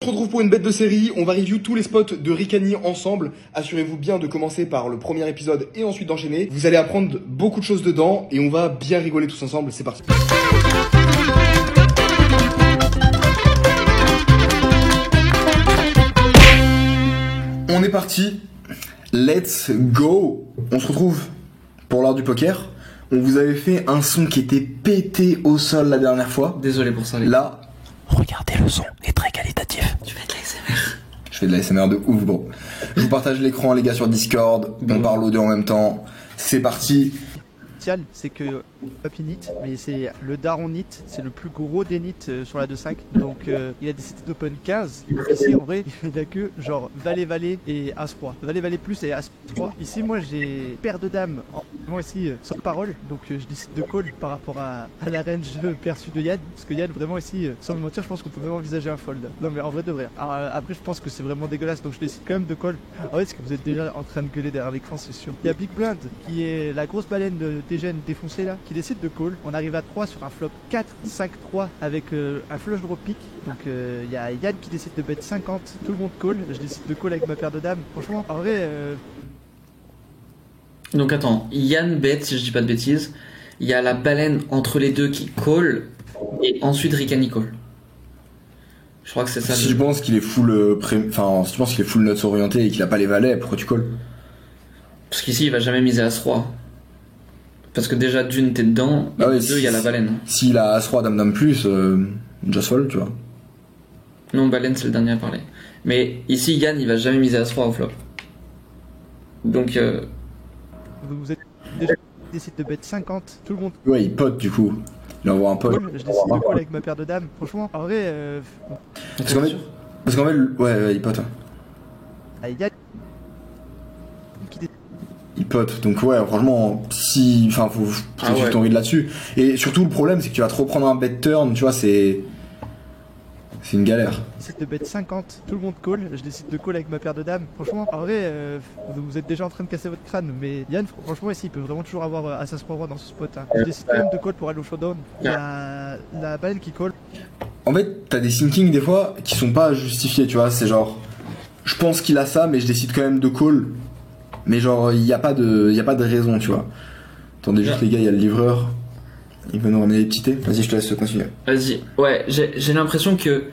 On se retrouve pour une bête de série, on va review tous les spots de Ricani ensemble. Assurez-vous bien de commencer par le premier épisode et ensuite d'enchaîner. Vous allez apprendre beaucoup de choses dedans et on va bien rigoler tous ensemble, c'est parti. On est parti, let's go. On se retrouve pour l'heure du poker. On vous avait fait un son qui était pété au sol la dernière fois. Désolé pour ça les Là, regardez, le son est très qualitatif. Tu fais de l'ASMR. je fais de la SMR de ouf, bro. Je vous partage l'écran, les gars, sur Discord. On parle aux deux en même temps. C'est parti. C'est que Papy Nit, mais c'est le Daron Nit, c'est le plus gros des Nits sur la 2-5. Donc il a décidé d'open 15. Ici en vrai, il a que genre Valet-Valet et As-Roi. Valet-Valet plus et As-3. Ici moi j'ai paire de dames, moi ici sans parole. Donc je décide de call par rapport à la range perçue de Yann. Parce que Yann vraiment ici, sans me mentir, je pense qu'on peut même envisager un fold. Non mais en vrai de vrai. Alors, après je pense que c'est vraiment dégueulasse, donc je décide quand même de call. En vrai, parce que vous êtes déjà en train de gueuler derrière l'écran, c'est sûr. Il y a Big Blind qui est la grosse baleine de TGN défoncée là, qui décide de call. On arrive à 3 sur un flop 4-5-3 avec un flush draw pick. Donc il y a Yann qui décide de bet 50, tout le monde call. Je décide de call avec ma paire de dames. Franchement, en vrai... Donc attends, Yann bet, si je dis pas de bêtises, il y a la baleine entre les deux qui call, et ensuite Ricani call. Je crois que c'est ça. Si tu penses qu'il est full si tu penses qu'il est full nuts orienté et qu'il a pas les valets, pourquoi tu calls? Parce qu'ici il va jamais miser As-Roi. Parce que déjà d'une t'es dedans, et ouais, deux il y a la baleine. S'il a As-Roi, Dame-Dame plus, just fold, tu vois. Non, baleine c'est le dernier à parler. Mais ici Yann il va jamais miser As-Roi au flop. Donc Vous êtes déjà décide de bet 50, tout le monde. Ouais, il pote du coup. Il envoie un pote. Je décide de call avec ma paire de dames. Franchement, en vrai... Parce qu'en fait, ouais, il pote. Yann qui décide. Il pote, donc ouais, franchement, faut suivre ton rythme là-dessus. Et surtout, le problème, c'est que tu vas trop prendre un bet turn, tu vois, c'est une galère. Décide de bet 50, tout le monde call. Je décide de call avec ma paire de dames. Franchement, en vrai, vous êtes déjà en train de casser votre crâne, mais Yann, franchement, ici, il peut vraiment toujours avoir Assas-Roi dans ce spot. Hein. Je décide quand même de call pour aller au showdown. Il y a la baleine qui call. En fait, t'as des thinkings des fois qui sont pas justifiés, tu vois, c'est genre, je pense qu'il a ça, mais je décide quand même de call. Mais genre, il y a pas de raison, tu vois. Attendez juste les gars, il y a le livreur. Il veut nous ramener les petits thés. Vas-y, je te laisse continuer. vas-y, ouais, j'ai l'impression que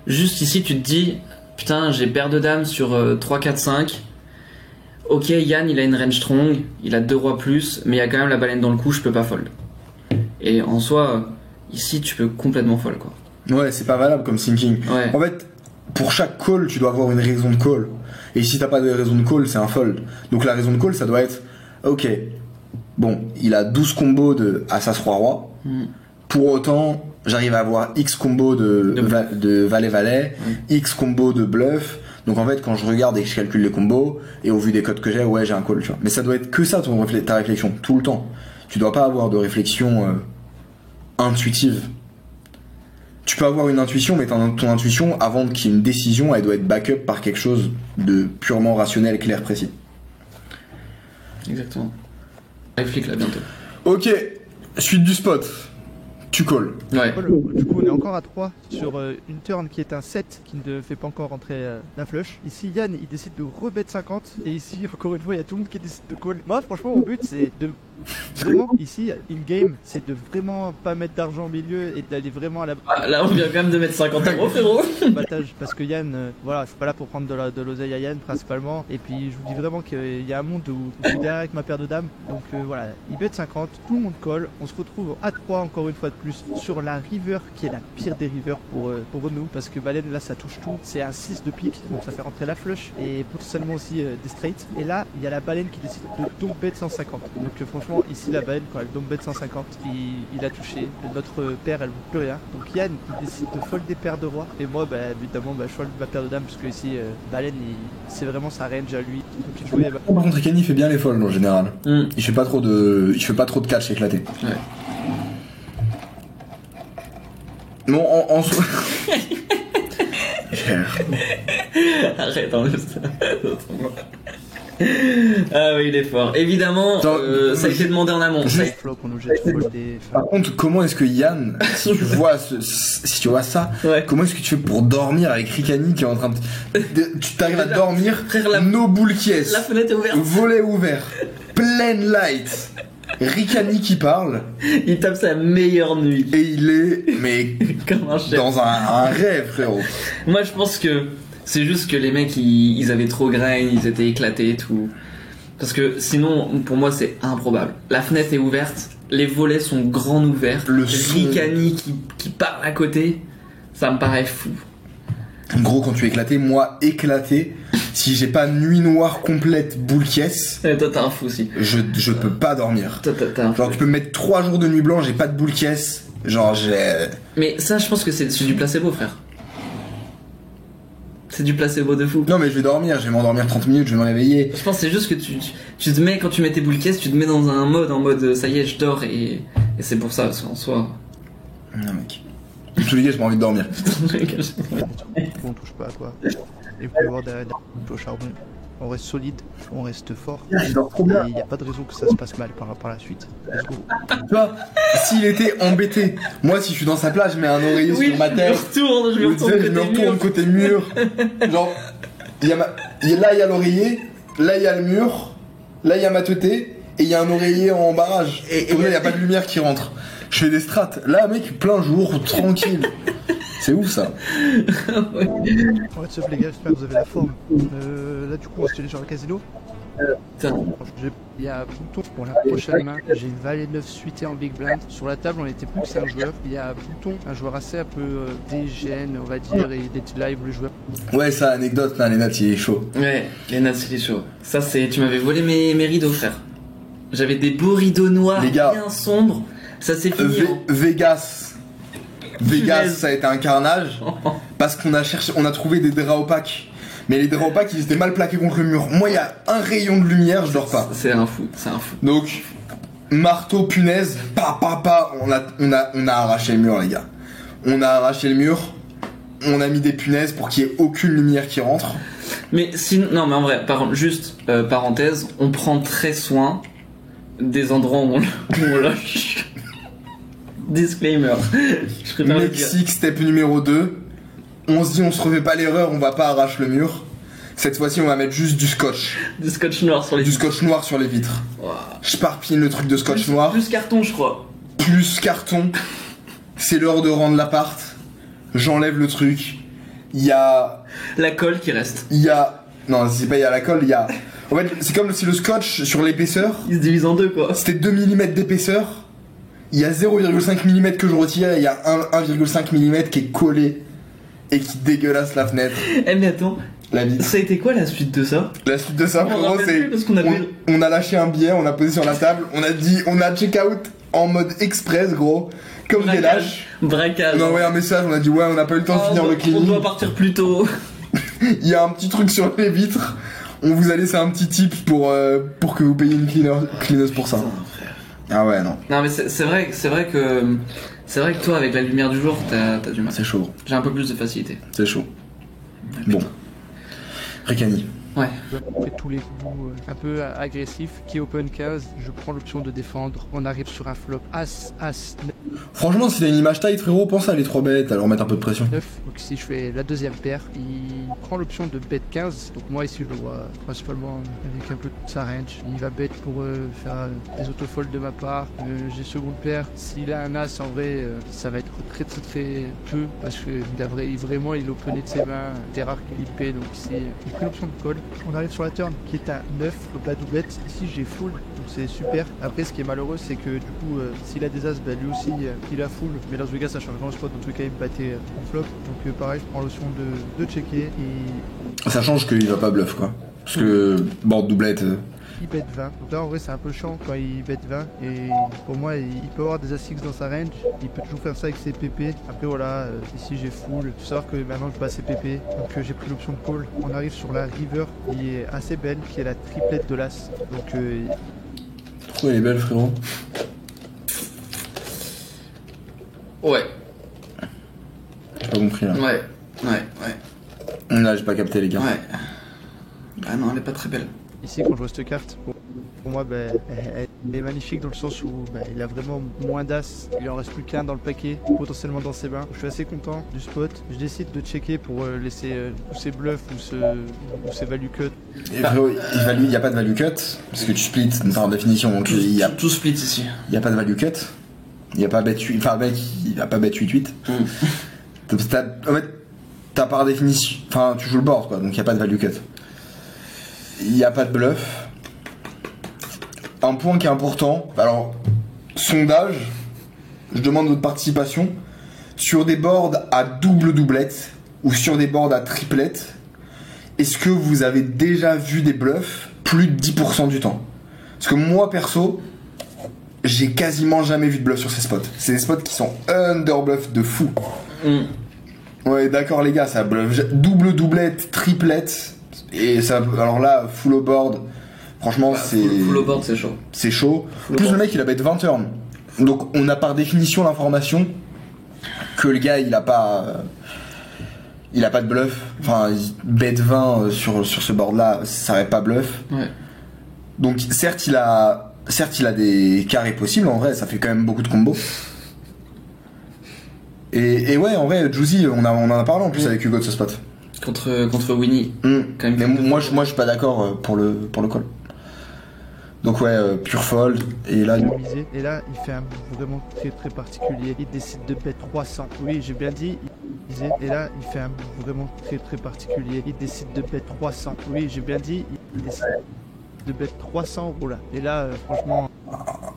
juste ici tu te dis, putain j'ai paire de dames sur 3, 4, 5. Ok, Yann il a une range strong, il a 2 rois plus, mais il y a quand même la baleine dans le coup, je peux pas fold. Et en soi, ici tu peux complètement fold quoi. Ouais, c'est pas valable comme thinking. Ouais. En fait, pour chaque call, tu dois avoir une raison de call. Et si t'as pas de raison de call, c'est un fold. Donc la raison de call, ça doit être, ok, bon, il a 12 combos de Assas-Roi-Roi. Pour autant, j'arrive à avoir X combos de Valet-Valet, X combos de bluff. Donc en fait, quand je regarde et que je calcule les combos, et au vu des codes que j'ai, ouais, j'ai un call, tu vois. Mais ça doit être que ça, ta réflexion, tout le temps. Tu dois pas avoir de réflexion intuitive. Tu peux avoir une intuition, mais ton intuition, avant qu'il y ait une décision, elle doit être backup par quelque chose de purement rationnel, clair, précis. Exactement. Réfléchis là bientôt. Ok, suite du spot. Tu call. Ouais. Du coup, on est encore à 3 sur une turn qui est un 7 qui ne fait pas encore rentrer la flush. Ici, Yann, il décide de rebet 50. Et ici, encore une fois, il y a tout le monde qui décide de call. Moi, franchement, mon but, c'est de vraiment, ici, in-game, c'est de vraiment pas mettre d'argent au milieu et d'aller vraiment à la... Là, on vient quand même de mettre 50 euros, frérot. battage. Parce que Yann, voilà, je suis pas là pour prendre de l'oseille à Yann, principalement. Et puis, je vous dis vraiment qu'il y a un monde où je suis derrière avec ma paire de dames. Donc, voilà, il bet 50, tout le monde call. On se retrouve à 3, encore une fois de plus, sur la river, qui est la pire des rivers pour nous. Parce que baleine, là, ça touche tout. C'est un 6 de pique, donc ça fait rentrer la flush. Et potentiellement aussi des straights. Et là, il y a la baleine qui décide de donc bet 150. Donc, franchement, ici, la baleine, quand elle donc bet 150, il a touché. Notre paire, elle vaut plus rien. Donc, Yann, il décide de fold des paires de rois. Et moi, bah, évidemment, je fold ma paire de dames, parce que ici, baleine, c'est vraiment sa range à lui. Donc, il jouait, Par contre, Ricani fait bien les folds en général. Il fait pas trop de catch éclaté. Ouais. Non, en soi. Arrête, enlève ça. Ah oui, il est fort. Évidemment, Attends, ça a été demandé en amont. je- Ça a- Flop, on est obligé de folder. Par contre, comment est-ce que Yann, si tu vois ça, Ouais. comment est-ce que tu fais pour dormir avec Ricani qui est en train tu t'arrives à dormir, Frère, la no bull qui est, la fenêtre est ouverte. volet ouvert, pleine light, Ricani qui parle, Il tape sa meilleure nuit. et il est, mais, Comme un chef. dans un rêve, frérot. Moi, je pense que c'est juste que les mecs, ils avaient trop grain, ils étaient éclatés et tout. Parce que sinon, pour moi, c'est improbable. La fenêtre est ouverte, les volets sont grands ouverts. Le son. Ricani qui parle à côté, ça me paraît fou. Gros, quand tu es éclaté, moi, éclaté, si j'ai pas nuit noire complète, boule qui est, Et toi, t'as un fou aussi. je peux pas dormir. Toi, t'as un fou. Genre, tu peux me mettre 3 jours de nuit blanche, j'ai pas de boule qui est, genre, j'ai... Mais ça, je pense que c'est du placebo, frère. C'est du placebo de fou. Non mais je vais dormir, je vais m'endormir 30 minutes, je vais me réveiller. Je pense que c'est juste que tu te mets, quand tu mets tes boules caisses, tu te mets dans un mode, en mode ça y est, je dors et c'est pour ça, en soi. Non mec. En tous les cas, j'ai pas envie de dormir. On touche pas à quoi. Et vous pouvez voir derrière au charbon. On reste solide, on reste fort. Je dors trop Et bien. il n'y a pas de raison que ça se passe mal par la suite. Let's go. Tu vois, s'il était embêté, moi si je suis dans sa place, je mets un oreiller Oui, sur ma je me tête. retourne, je me Je retourne me côté retourne mur. côté mur. Genre, là il y a l'oreiller, là il y a le mur, là il y a ma teuté, et il y a un oreiller en barrage. Et là il y a pas de lumière qui rentre. Je fais des strates. Là mec, plein jour, tranquille. C'est ouf ça. What's up les gars, j'espère que vous avez la forme. Là du coup on se dirige sur le casino. Putain. Il y a un bouton pour la prochaine main. J'ai une valet 9 suité en big blind. Sur la table on était plus que 5 joueurs. Il y a un bouton, un joueur assez un peu dégène on va dire, et des live le joueur. Ouais, ça, anecdote, il est chaud. Ouais, les Nats, c'est chaud. Ça, c'est. Tu m'avais volé mes rideaux, frère. J'avais des beaux rideaux noirs, Les gars. bien sombres. Ça s'est fini. hein. Vegas. Vegas, Punaise. ça a été un carnage parce qu'on a trouvé des draps opaques. Mais les draps opaques, ils étaient mal plaqués contre le mur. Moi, il y a un rayon de lumière, je dors pas. C'est un fou, c'est un fou. Donc, marteau, punaise, on a arraché le mur, les gars. On a arraché le mur. On a mis des punaises pour qu'il y ait aucune lumière qui rentre. Mais sinon, non, mais en vrai, juste parenthèse, on prend très soin des endroits où on lâche. Disclaimer. Je préfère le dire. Mexique, step numéro 2. On se dit, on se refait pas l'erreur, on va pas arracher le mur. Cette fois-ci, on va mettre juste du scotch. Du scotch noir sur les Du scotch noir sur les vitres. Ouah. Je parpille le truc de scotch noir. Plus carton, je crois. Plus carton. C'est l'heure de rendre l'appart. J'enlève le truc. Il y a... La colle qui reste. Non, c'est pas il y a la colle, il y a... En fait, c'est comme si le scotch sur l'épaisseur, Il se divise en deux, quoi. c'était 2 mm d'épaisseur. Il y a 0,5 mm que je retire et il y a 1,5 mm qui est collé et qui dégueulasse la fenêtre. Eh, mais attends, La vitre. ça a été quoi la suite de ça? La suite de ça, On frérot, rappelle c'est... plus parce qu'on avait- On a lâché un billet, on l'a posé sur la table, on a dit... On a check out en mode express, gros. Comme des lâches. Braquage. On a envoyé un message, on a dit ouais, on n'a pas eu le temps de finir le On cleaning. doit partir plus tôt. Il y a un petit truc sur les vitres. On vous a laissé un petit tip pour que vous payiez une cleaneuse pour ça. Ah ouais, non. Non, mais c'est vrai que toi, avec la lumière du jour, t'as du mal. C'est chaud. J'ai un peu plus de facilité. C'est chaud. Bon. Ricani. Ouais. On fait tous les coups un peu agressifs. Qui est open 15, je prends l'option de défendre. On arrive sur un flop As, 9. Franchement, si t'as une image tight, frérot, pense à les 3 bêtes, à leur mettre un peu de pression. Donc si je fais la deuxième paire, il prend l'option de bet 15. Donc moi ici je le vois principalement avec un peu de sa range. Il va bet pour faire des autofolds de ma part. J'ai seconde paire. S'il a un as en vrai, ça va être très peu parce que vraiment il openait de ses mains. Des rares qu'il paie, donc c'est il prend l'option de call. On arrive sur la turn qui est à 9, donc la doublette. Ici j'ai full, donc c'est super. Après ce qui est malheureux c'est que du coup s'il a des as, bah, lui aussi il a full. Mais Las Vegas ça change vraiment le spot, dans tous les cas il me battait en flop. Donc pareil je prends l'option de checker et Ça change qu'il va pas bluff, quoi. Parce que, board doublette... il bet 20. Donc là en vrai c'est un peu chiant quand il bet 20 et pour moi il peut avoir des as-6 dans sa range, il peut toujours faire ça avec ses PP. Après voilà, ici j'ai full, il faut savoir que maintenant je bats ses PP, donc j'ai pris l'option de call. On arrive sur la river qui est assez belle, qui est la triplette de l'as. Donc Trop elle est belle, frérot. Ouais. J'ai pas compris, là. Ouais. Là, j'ai pas capté, les gars. Ouais. Bah non, elle est pas très belle. ici quand je vois cette carte, pour moi, elle est magnifique dans le sens où il a vraiment moins d'as. Il en reste plus qu'un dans le paquet, potentiellement dans ses mains. Je suis assez content du spot. Je décide de checker pour laisser tous ces bluffs ou ces value cut. Et frérot, il n'y a pas de value cut, parce que tu splits par définition, donc il y a Tout split ici. Il n'y a pas de value cut. Il n'y a pas bet 8. Enfin, mec, il n'a pas bet 8-8. En fait, t'as par définition. Enfin, tu joues le board, quoi, donc il n'y a pas de value cut. Il n'y a pas de bluff. Un point qui est important. Alors, sondage. Je demande votre participation. Sur des boards à double doublette ou sur des boards à triplette, est-ce que vous avez déjà vu des bluffs plus de 10% du temps? Parce que moi, perso, j'ai quasiment jamais vu de bluff sur ces spots. C'est des spots qui sont under bluff de fou. Ouais, d'accord les gars, ça bluff. Double doublette, triplette. Et ça, alors là, full au board. Franchement, c'est. Full au board, c'est chaud. C'est chaud. Full Plus board. le mec, il a bet 20 turns. Donc on a par définition l'information que le gars, il a pas de bluff. Enfin, il bet 20 sur ce board là, ça serait pas bluff. Ouais. Donc certes il a des carrés possibles, en vrai ça fait quand même beaucoup de combos. Et ouais, en vrai Juicy, on en a parlé en plus avec Hugo de ce spot. Contre Winnie. Quand même. Mais moi je suis pas d'accord pour le call. Donc ouais, pure fold, et là Et là, il fait un move vraiment très très particulier. Il décide de bet 300. Oui, j'ai bien dit. Et là, il fait un move vraiment très très particulier. Il décide de bet 300. Oui, j'ai bien dit. Il décide de bet 300 euros là. Et là, franchement.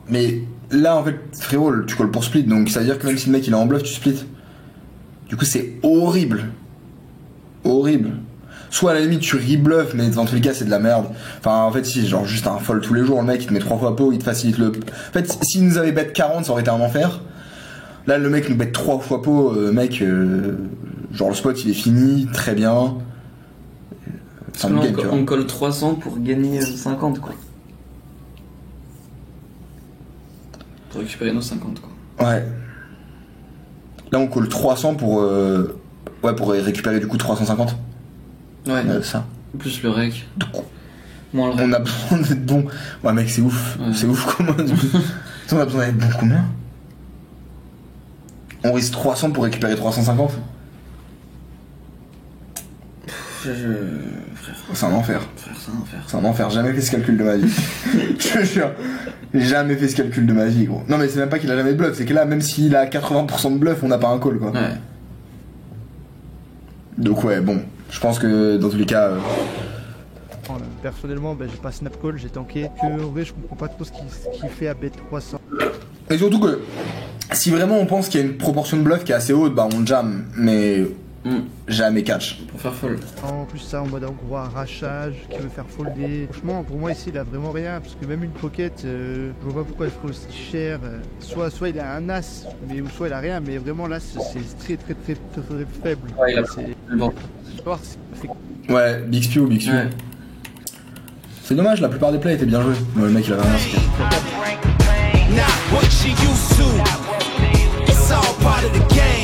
Mais là en fait frérot, tu calls pour split, donc ça veut dire que même si le mec il est en bluff, tu split. Du coup c'est horrible. Horrible. Soit à la limite tu rebluff, mais dans tous les cas c'est de la merde. Enfin en fait si genre juste un fold tous les jours, le mec il te met 3 fois pot, il te facilite le. En fait s'il nous avait bet 40 ça aurait été un enfer. Là le mec nous bet 3 fois pot, mec genre le spot il est fini, très bien. Parce que là, on colle 300 pour gagner 50 quoi. Pour récupérer nos 50 quoi. Ouais. Là on colle 300 pour récupérer du coup 350. Ouais. Ça. Plus le rec. Donc, Moins le rec. on a besoin d'être bon. Ouais mec c'est ouf. Ouais. C'est ouf comment. On a besoin d'être bon combien? On risque 300 pour récupérer 350. Frère, C'est un enfer. c'est un enfer. C'est un enfer. J'ai jamais fait ce calcul de ma vie. Je te jure. J'ai jamais fait ce calcul de ma vie gros. Non mais c'est même pas qu'il a jamais de bluff. C'est que là même s'il a 80% de bluff on n'a pas un call quoi. Ouais. Donc ouais bon. Je pense que dans tous les cas. Personnellement, j'ai pas snap call, j'ai tanké. Que en vrai, je comprends pas trop ce qu'il fait à bet 300. Et surtout que si vraiment on pense qu'il y a une proportion de bluff qui est assez haute, bah on jam, mais jamais catch. Pour faire fold. En plus ça en mode en gros arrachage, qui veut faire folder. Franchement, pour moi ici, il a vraiment rien, parce que même une pocket, je vois pas pourquoi il faut aussi cher. Soit il a un as, mais ou soit il a rien, mais vraiment là, c'est très très très très, très faible. Ouais, il a c'est bon. Ouais, Big Spew, Big Spew. Ouais. C'est dommage, la plupart des plays étaient bien joués. Ouais, le mec il avait rien. Not what you used to. It's all part of the game.